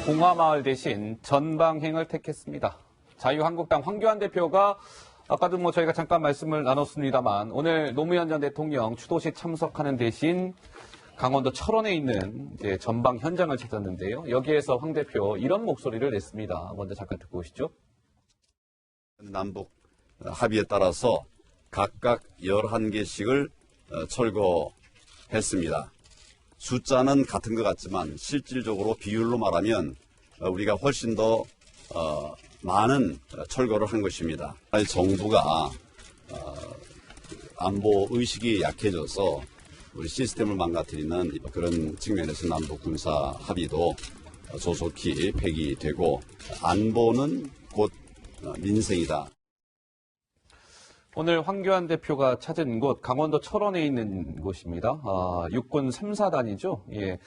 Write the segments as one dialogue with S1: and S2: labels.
S1: 봉화마을 대신 전방행을 택했습니다. 자유한국당 황교안 대표가 아까도 저희가 잠깐 말씀을 나눴습니다만 오늘 노무현 전 대통령 추도식 참석하는 대신 강원도 철원에 있는 이제 전방 현장을 찾았는데요. 여기에서 황 대표 이런 목소리를 냈습니다. 먼저 잠깐 듣고 오시죠.
S2: 남북 합의에 따라서 각각 11개씩을 철거했습니다. 숫자는 같은 것 같지만 실질적으로 비율로 말하면 우리가 훨씬 더 많은 철거를 한 것입니다. 정부가 안보 의식이 약해져서 우리 시스템을 망가뜨리는 그런 측면에서 남북 군사 합의도 조속히 폐기되고 안보는 곧 민생이다.
S1: 오늘 황교안 대표가 찾은 곳 강원도 철원에 있는 곳입니다. 육군 3사단이죠. 예.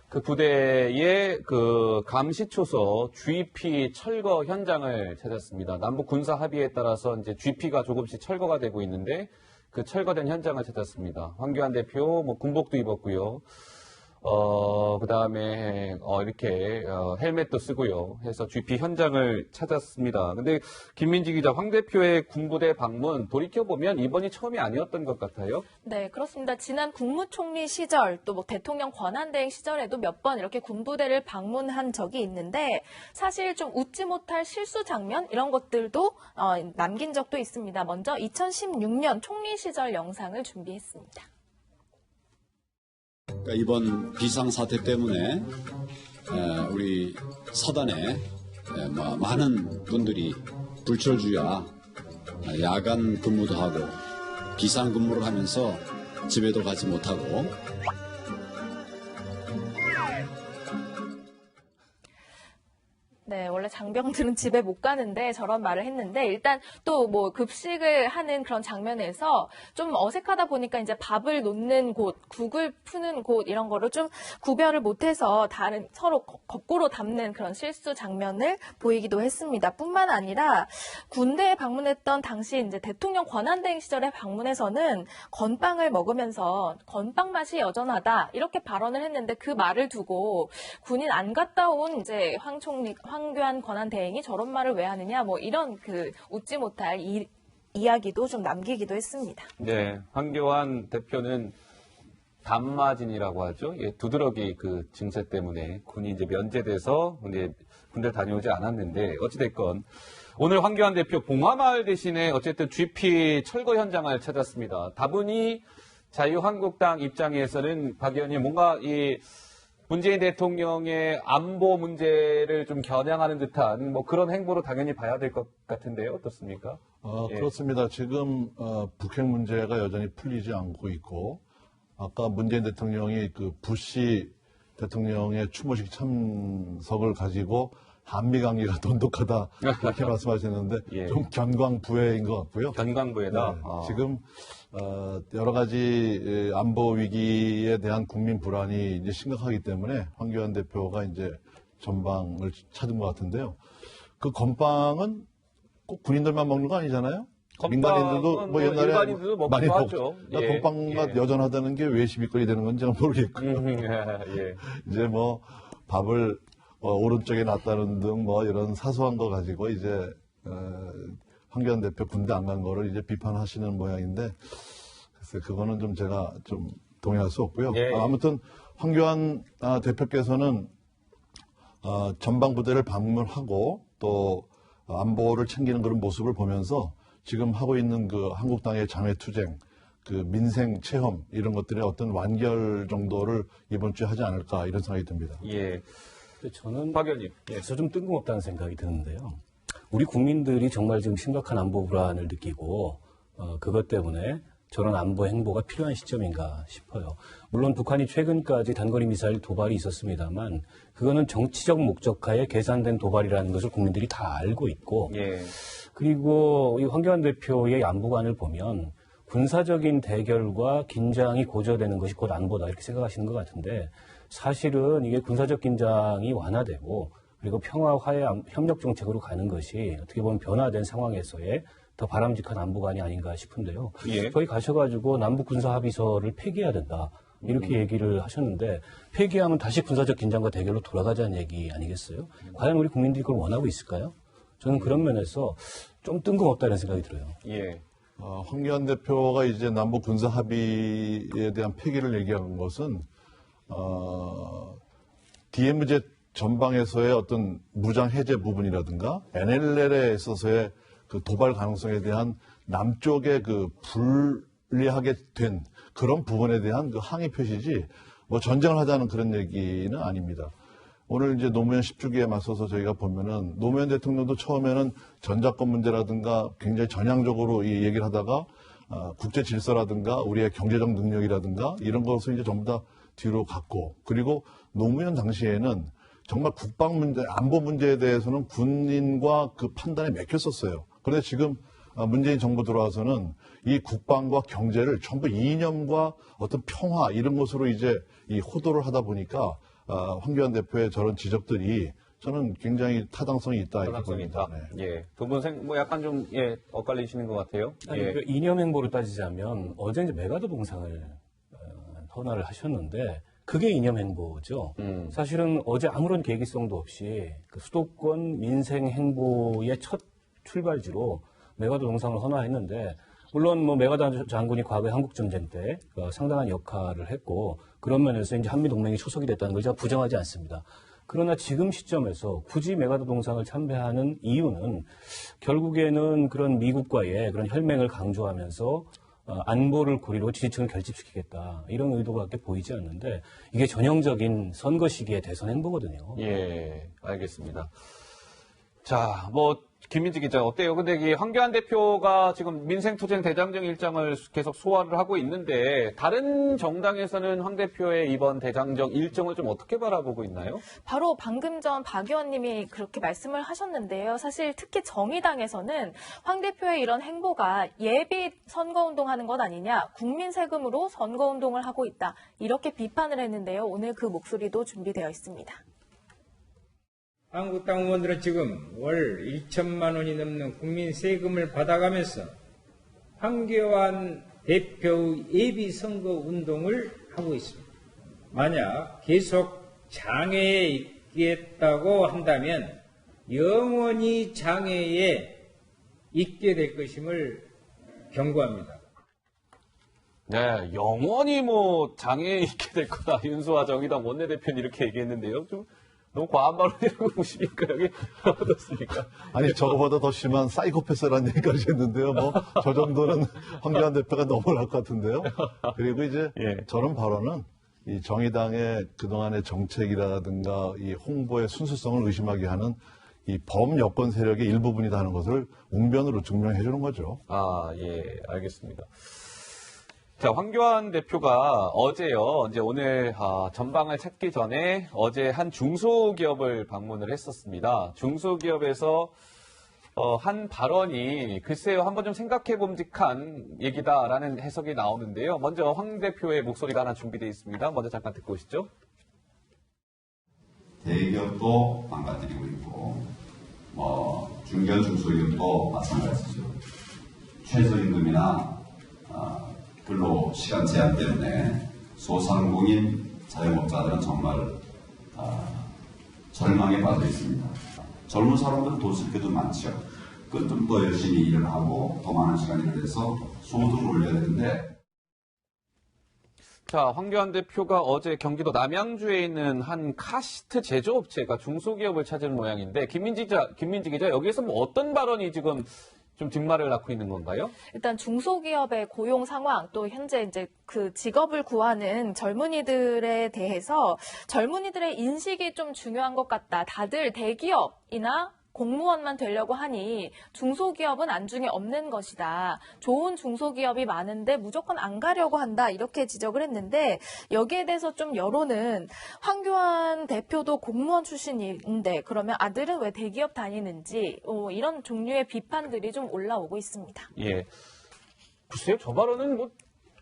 S1: 그 부대의 그 감시초소 GP 철거 현장을 찾았습니다. 남북 군사 합의에 따라서 이제 GP가 조금씩 철거가 되고 있는데 그 철거된 현장을 찾았습니다. 황교안 대표 군복도 입었고요. 그다음에 이렇게 헬멧도 쓰고요. 해서 GP 현장을 찾았습니다. 근데 김민지 기자, 황 대표의 군부대 방문 돌이켜보면 이번이 처음이 아니었던 것 같아요.
S3: 네, 그렇습니다. 지난 국무총리 시절 또 대통령 권한대행 시절에도 몇 번 이렇게 군부대를 방문한 적이 있는데 사실 좀 웃지 못할 실수 장면 이런 것들도 남긴 적도 있습니다. 먼저 2016년 총리 시절 영상을 준비했습니다.
S2: 이번 비상사태 때문에 우리 사단에 많은 분들이 불철주야 야간 근무도 하고 비상근무를 하면서 집에도 가지 못하고
S3: 네, 원래 장병들은 집에 못 가는데 저런 말을 했는데 일단 또 급식을 하는 그런 장면에서 좀 어색하다 보니까 이제 밥을 놓는 곳, 국을 푸는 곳 이런 거를 좀 구별을 못해서 다른 서로 거꾸로 담는 그런 실수 장면을 보이기도 했습니다. 뿐만 아니라 군대에 방문했던 당시 이제 대통령 권한대행 시절에 방문해서는 건빵을 먹으면서 건빵 맛이 여전하다 이렇게 발언을 했는데 그 말을 두고 군인 안 갔다 온 이제 황교안 권한대행이 저런 말을 왜 하느냐 이런 웃지 못할 이야기도 좀 남기기도 했습니다.
S1: 네, 황교안 대표는 담마진이라고 하죠. 예, 두드러기 그 증세 때문에 군이 이제 면제돼서 이제 군대를 다녀오지 않았는데 어찌됐건 오늘 황교안 대표 봉화마을 대신에 어쨌든 GP 철거 현장을 찾았습니다. 다분히 자유한국당 입장에서는 박 의원님 뭔가 문재인 대통령의 안보 문제를 좀 겨냥하는 듯한 그런 행보로 당연히 봐야 될 것 같은데요. 어떻습니까?
S4: 예. 그렇습니다. 지금 북핵 문제가 여전히 풀리지 않고 있고 아까 문재인 대통령이 그 부시 대통령의 추모식 참석을 가지고 한미 관계가 돈독하다 이렇게 말씀하셨는데
S1: 예.
S4: 좀 견광부회인 것 같고요.
S1: 견광부회다.
S4: 네. 지금 여러 가지 안보 위기에 대한 국민 불안이 이제 심각하기 때문에 황교안 대표가 이제 전방을 찾은 것 같은데요. 그 건빵은 꼭 군인들만 먹는 거 아니잖아요? 민간인들도 옛날에
S1: 일반인들도
S4: 많이
S1: 먹죠.
S4: 예. 건빵맛 여전하다는 게 왜 시비거리 되는 건지 모르겠고요.
S1: 예.
S4: 이제 밥을 오른쪽에 놨다는 등 이런 사소한 거 가지고 이제 황교안 대표 군대 안 간 거를 이제 비판하시는 모양인데 글쎄 그거는 좀 제가 좀 동의할 수 없고요.
S1: 예.
S4: 아무튼 황교안 대표께서는 전방 부대를 방문하고 또 안보를 챙기는 그런 모습을 보면서 지금 하고 있는 그 한국당의 장외투쟁, 그 민생 체험 이런 것들의 어떤 완결 정도를 이번 주에 하지 않을까 이런 생각이 듭니다.
S1: 예.
S5: 저는
S1: 박 의원님.
S5: 그래서 좀 뜬금없다는 생각이 드는데요. 우리 국민들이 정말 지금 심각한 안보 불안을 느끼고 그것 때문에 저런 안보 행보가 필요한 시점인가 싶어요. 물론 북한이 최근까지 단거리 미사일 도발이 있었습니다만 그거는 정치적 목적하에 계산된 도발이라는 것을 국민들이 다 알고 있고
S1: 예.
S5: 그리고 이 황교안 대표의 안보관을 보면 군사적인 대결과 긴장이 고조되는 것이 곧 안보다 이렇게 생각하시는 것 같은데 사실은 이게 군사적 긴장이 완화되고 그리고 평화, 화해, 협력 정책으로 가는 것이 어떻게 보면 변화된 상황에서의 더 바람직한 안보관이 아닌가 싶은데요.
S1: 예.
S5: 저희 가셔가지고 남북 군사 합의서를 폐기해야 된다. 이렇게 얘기를 하셨는데 폐기하면 다시 군사적 긴장과 대결로 돌아가자는 얘기 아니겠어요? 과연 우리 국민들이 그걸 원하고 있을까요? 저는 그런 면에서 좀 뜬금없다는 생각이 들어요.
S1: 예.
S4: 황교안 대표가 이제 남북 군사 합의에 대한 폐기를 얘기한 것은 DMZ 전방에서의 어떤 무장 해제 부분이라든가 NLL에 있어서의 그 도발 가능성에 대한 남쪽의 그 불리하게 된 그런 부분에 대한 그 항의 표시지 뭐 전쟁을 하자는 그런 얘기는 아닙니다. 오늘 이제 노무현 10주기에 맞서서 저희가 보면은 노무현 대통령도 처음에는 전작권 문제라든가 굉장히 전향적으로 이 얘기를 하다가 국제 질서라든가 우리의 경제적 능력이라든가 이런 것을 이제 전부 다 뒤로 갔고, 그리고 노무현 당시에는 정말 국방 문제, 안보 문제에 대해서는 군인과 그 판단에 맡겼었어요. 그런데 지금 문재인 정부 들어와서는 이 국방과 경제를 전부 이념과 어떤 평화 이런 것으로 이제 이 호도를 하다 보니까 황교안 대표의 저런 지적들이 저는 굉장히 타당성이 있다.
S1: 타당성이 있다.
S4: 네.
S1: 예. 두 분 뭐 약간 좀, 예, 엇갈리시는 것 같아요.
S5: 아니,
S1: 예.
S5: 그 이념 행보로 따지자면 어제 이제 메가더 동상을 헌화를 하셨는데 그게 이념 행보죠. 사실은 어제 아무런 계기성도 없이 그 수도권 민생 행보의 첫 출발지로 메가더 동상을 헌화했는데, 물론 뭐 메가더 장군이 과거에 한국전쟁 때 상당한 역할을 했고 그런 면에서 이제 한미동맹이 초석이 됐다는 걸 제가 부정하지 않습니다. 그러나 지금 시점에서 굳이 메가더 동상을 참배하는 이유는 결국에는 그런 미국과의 그런 혈맹을 강조하면서 안보를 고리로 지지층을 결집시키겠다 이런 의도밖에 보이지 않는데 이게 전형적인 선거 시기의 대선 행보거든요.
S1: 예, 알겠습니다. 자, 뭐 김민지 기자 어때요? 근데 이 황교안 대표가 지금 민생투쟁 대장정 일정을 계속 소화를 하고 있는데 다른 정당에서는 황 대표의 이번 대장정 일정을 좀 어떻게 바라보고 있나요?
S3: 바로 방금 전 박 의원님이 그렇게 말씀을 하셨는데요. 사실 특히 정의당에서는 황 대표의 이런 행보가 예비 선거운동하는 것 아니냐, 국민 세금으로 선거운동을 하고 있다, 이렇게 비판을 했는데요. 오늘 그 목소리도 준비되어 있습니다.
S6: 한국당 의원들은 지금 월 1천만 원이 넘는 국민 세금을 받아가면서 황교안 대표의 예비 선거 운동을 하고 있습니다. 만약 계속 장애에 있겠다고 한다면 영원히 장애에 있게 될 것임을 경고합니다.
S1: 네, 영원히 뭐 장애에 있게 될 거다. 윤수아 정의당 원내대표는 이렇게 얘기했는데요. 좀 너무 과한 발언이라고 보십니까? 여기 어떻습니까?
S4: 아니 저거보다 더 심한 사이코패스라는 얘기까지 했는데요. 뭐 저 정도는 황교안 대표가 넘어갈 것 같은데요. 그리고 이제
S1: 예.
S4: 저런 발언은 이 정의당의 그동안의 정책이라든가 이 홍보의 순수성을 의심하게 하는 이 범여권 세력의 일부분이다 하는 것을 웅변으로 증명해 주는 거죠.
S1: 아, 예, 알겠습니다. 자, 황교안 대표가 어제요, 이제 오늘 전방을 찾기 전에 어제 한 중소기업을 방문을 했었습니다. 중소기업에서 한 발언이 글쎄요, 한번 좀 생각해 봄직한 얘기다라는 해석이 나오는데요. 먼저 황 대표의 목소리가 하나 준비되어 있습니다. 먼저 잠깐 듣고 오시죠.
S2: 대기업도 망가뜨리고 있고, 중견 중소기업도 마찬가지죠. 최저임금이나 근로 시간 제한 때문에 소상공인 자영업자들은 정말 절망에 빠져 있습니다. 젊은 사람들은 돈 쓸 때도 많죠. 그 좀 더 열심히 일을 하고 더 많은 시간을 내서 소득을 올려야 되는데.
S1: 자, 황교안 대표가 어제 경기도 남양주에 있는 한 카시트 제조업체가 중소기업을 찾은 모양인데 김민지 기자 여기에서 뭐 어떤 발언이 지금 좀 뒷말을 낳고 있는 건가요?
S3: 일단 중소기업의 고용 상황, 또 현재 이제 그 직업을 구하는 젊은이들에 대해서 젊은이들의 인식이 좀 중요한 것 같다. 다들 대기업이나 공무원만 되려고 하니 중소기업은 안중에 없는 것이다. 좋은 중소기업이 많은데 무조건 안 가려고 한다. 이렇게 지적을 했는데 여기에 대해서 좀 여론은 황교안 대표도 공무원 출신인데 그러면 아들은 왜 대기업 다니는지 이런 종류의 비판들이 좀 올라오고 있습니다.
S1: 예. 글쎄요, 저 발언은 뭐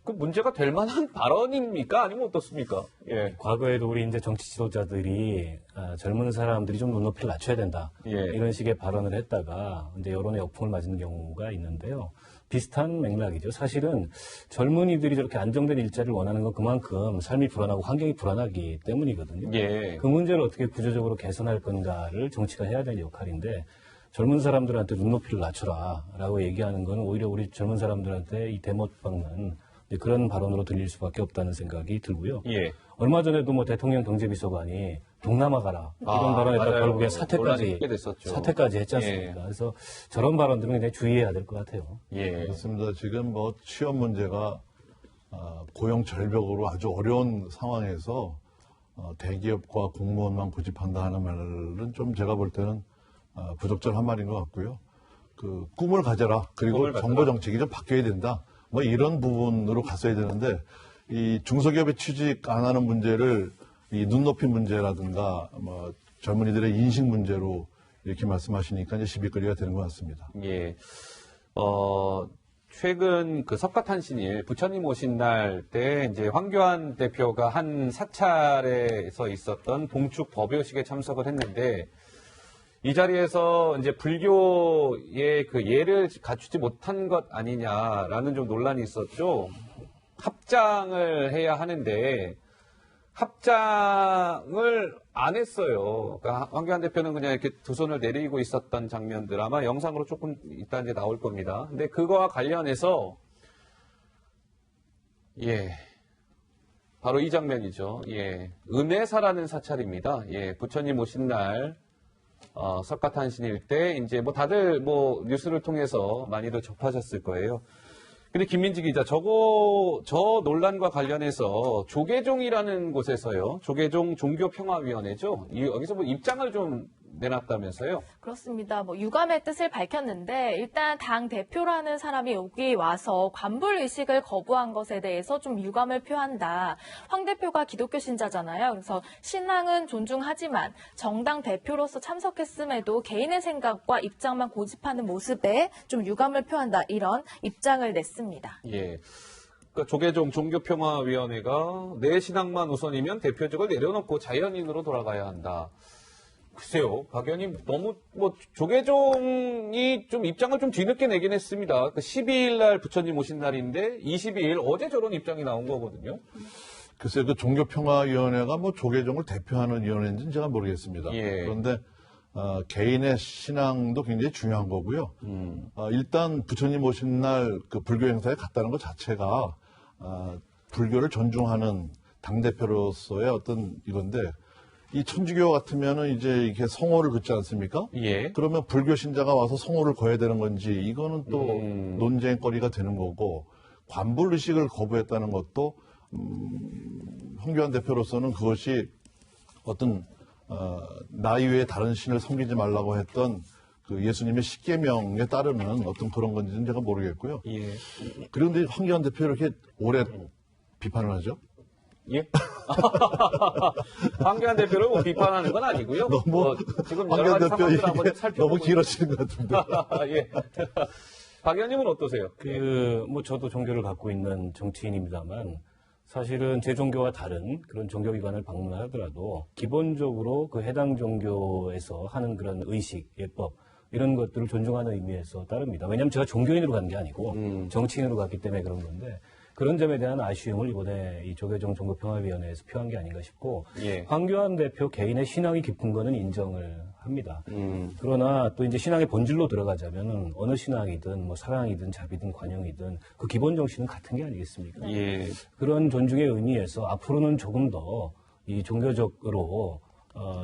S1: 그 문제가 될 만한 발언입니까? 아니면 어떻습니까? 예.
S5: 과거에도 우리 이제 정치 지도자들이 젊은 사람들이 좀 눈높이를 낮춰야 된다.
S1: 예.
S5: 이런 식의 발언을 했다가 이제 여론의 역풍을 맞은 경우가 있는데요. 비슷한 맥락이죠. 사실은 젊은이들이 저렇게 안정된 일자리를 원하는 건 그만큼 삶이 불안하고 환경이 불안하기 때문이거든요.
S1: 예.
S5: 그 문제를 어떻게 구조적으로 개선할 건가를 정치가 해야 되는 역할인데 젊은 사람들한테 눈높이를 낮춰라라고 얘기하는 건 오히려 우리 젊은 사람들한테 이 대못 박는 그런 발언으로 들릴 수밖에 없다는 생각이 들고요.
S1: 예.
S5: 얼마 전에도 뭐 대통령 경제비서관이 동남아 가라 이런
S1: 아,
S5: 발언했다
S1: 맞아요.
S5: 결국에
S1: 논란이 크게 됐었죠.
S5: 사퇴까지 했지 않습니까? 그래서 저런 발언들은 굉장히 주의해야 될 것 같아요.
S1: 예.
S4: 그렇습니다. 지금 뭐 취업 문제가 고용 절벽으로 아주 어려운 상황에서 대기업과 공무원만 고집한다 하는 말은 좀 제가 볼 때는 부적절한 말인 것 같고요. 그 꿈을 가져라. 그리고
S1: 꿈을 가져라.
S4: 정보 정책이 좀 바뀌어야 된다. 뭐 이런 부분으로 갔어야 되는데 이 중소기업에 취직 안 하는 문제를 이 눈높이 문제라든가 뭐 젊은이들의 인식 문제로 이렇게 말씀하시니까 이제 시비거리가 되는 것 같습니다.
S1: 예. 최근 그 석가탄신일 부처님 오신 날 때 이제 황교안 대표가 한 사찰에서 있었던 봉축 법요식에 참석을 했는데 이 자리에서 이제 불교의 그 예를 갖추지 못한 것 아니냐라는 좀 논란이 있었죠. 합장을 해야 하는데 합장을 안 했어요. 그러니까 황교안 대표는 그냥 이렇게 두 손을 내리고 있었던 장면들 아마 영상으로 조금 이따 이제 나올 겁니다. 근데 그거와 관련해서 바로 이 장면이죠. 은혜사라는 사찰입니다. 부처님 오신 날 석가탄신일 때 이제 뭐 다들 뭐 뉴스를 통해서 많이들 접하셨을 거예요. 근데 김민지 기자, 저 논란과 관련해서 조계종이라는 곳에서요, 조계종 종교평화위원회죠. 여기서 뭐 입장을 좀 내놨다면서요?
S3: 그렇습니다. 뭐 유감의 뜻을 밝혔는데 일단 당 대표라는 사람이 여기 와서 관불 의식을 거부한 것에 대해서 좀 유감을 표한다. 황 대표가 기독교 신자잖아요. 그래서 신앙은 존중하지만 정당 대표로서 참석했음에도 개인의 생각과 입장만 고집하는 모습에 좀 유감을 표한다. 이런 입장을 냈습니다.
S1: 예. 그러니까 조계종 종교평화위원회가 내 신앙만 우선이면 대표직을 내려놓고 자연인으로 돌아가야 한다. 글쎄요, 박 의원님 너무 조계종이 좀 입장을 좀 뒤늦게 내긴 했습니다. 그 12일 날 부처님 오신 날인데 22일 어제 저런 입장이 나온 거거든요.
S4: 글쎄요, 그 종교평화위원회가 뭐 조계종을 대표하는 위원회인지는 제가 모르겠습니다.
S1: 예.
S4: 그런데 개인의 신앙도 굉장히 중요한 거고요. 일단 부처님 오신 날 그 불교 행사에 갔다는 것 자체가 불교를 존중하는 당대표로서의 어떤 이건데 이 천주교 같으면은 이제 이렇게 성호를 긋지 않습니까?
S1: 예.
S4: 그러면 불교 신자가 와서 성호를 거야 되는 건지 이거는 또 논쟁거리가 되는 거고 관불 의식을 거부했다는 것도 황교안 대표로서는 그것이 어떤 나 이외에 다른 신을 섬기지 말라고 했던 그 예수님의 십계명에 따르는 어떤 그런 건지는 제가 모르겠고요.
S1: 예.
S4: 그런데 황교안 대표 이렇게 오래 비판을 하죠?
S1: 예? 황교안 대표를 뭐 비판하는 건 아니고요.
S4: 너무
S1: 지금 여러
S4: 황교안
S1: 가지
S4: 대표
S1: 상황들을
S4: 이게
S1: 한번 살펴보고
S4: 너무 길어지는 것 같은데.
S1: 예. 박 의원님은 어떠세요?
S5: 뭐 저도 종교를 갖고 있는 정치인입니다만 사실은 제 종교와 다른 그런 종교기관을 방문하더라도 기본적으로 그 해당 종교에서 하는 그런 의식, 예법 이런 것들을 존중하는 의미에서 따릅니다. 왜냐하면 제가 종교인으로 간 게 아니고 정치인으로 갔기 때문에 그런 건데 그런 점에 대한 아쉬움을 이번에 이 조계종 종교평화위원회에서 표한 게 아닌가 싶고
S1: 예.
S5: 황교안 대표 개인의 신앙이 깊은 거는 인정을 합니다. 그러나 또 이제 신앙의 본질로 들어가자면은 어느 신앙이든 뭐 사랑이든 자비든 관용이든 그 기본 정신은 같은 게 아니겠습니까?
S1: 예.
S5: 그런 존중의 의미에서 앞으로는 조금 더 이 종교적으로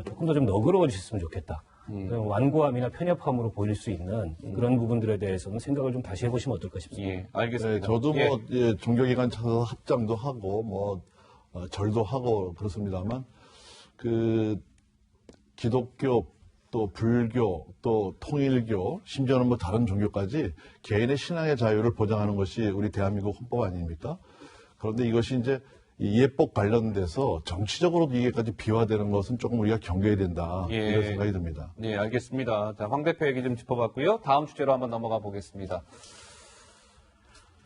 S5: 조금 더 좀 너그러워졌으면 좋겠다. 완고함이나 편협함으로 보일 수 있는 그런 부분들에 대해서는 생각을 좀 다시 해보시면 어떨까 싶습니다.
S1: 예. 알겠습니다.
S4: 네, 저도
S1: 예.
S4: 뭐 종교기관 찾아서 합장도 하고 뭐 절도 하고 그렇습니다만 그 기독교 또 불교 또 통일교 심지어는 뭐 다른 종교까지 개인의 신앙의 자유를 보장하는 것이 우리 대한민국 헌법 아닙니까? 그런데 이것이 이제 이 예법 관련돼서 정치적으로 이게까지 비화되는 것은 조금 우리가 경계해야 된다
S1: 예.
S4: 이런 생각이 듭니다.
S1: 네, 알겠습니다. 자, 황 대표 얘기 좀 짚어봤고요. 다음 주제로 한번 넘어가 보겠습니다.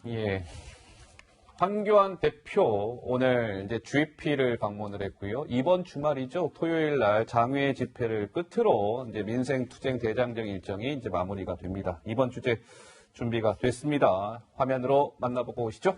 S1: 예. 황교안 대표 오늘 이제 GP를 방문을 했고요. 이번 주말이죠. 토요일 날 장외 집회를 끝으로 이제 민생 투쟁 대장정 일정이 이제 마무리가 됩니다. 이번 주제 준비가 됐습니다. 화면으로 만나보고 오시죠.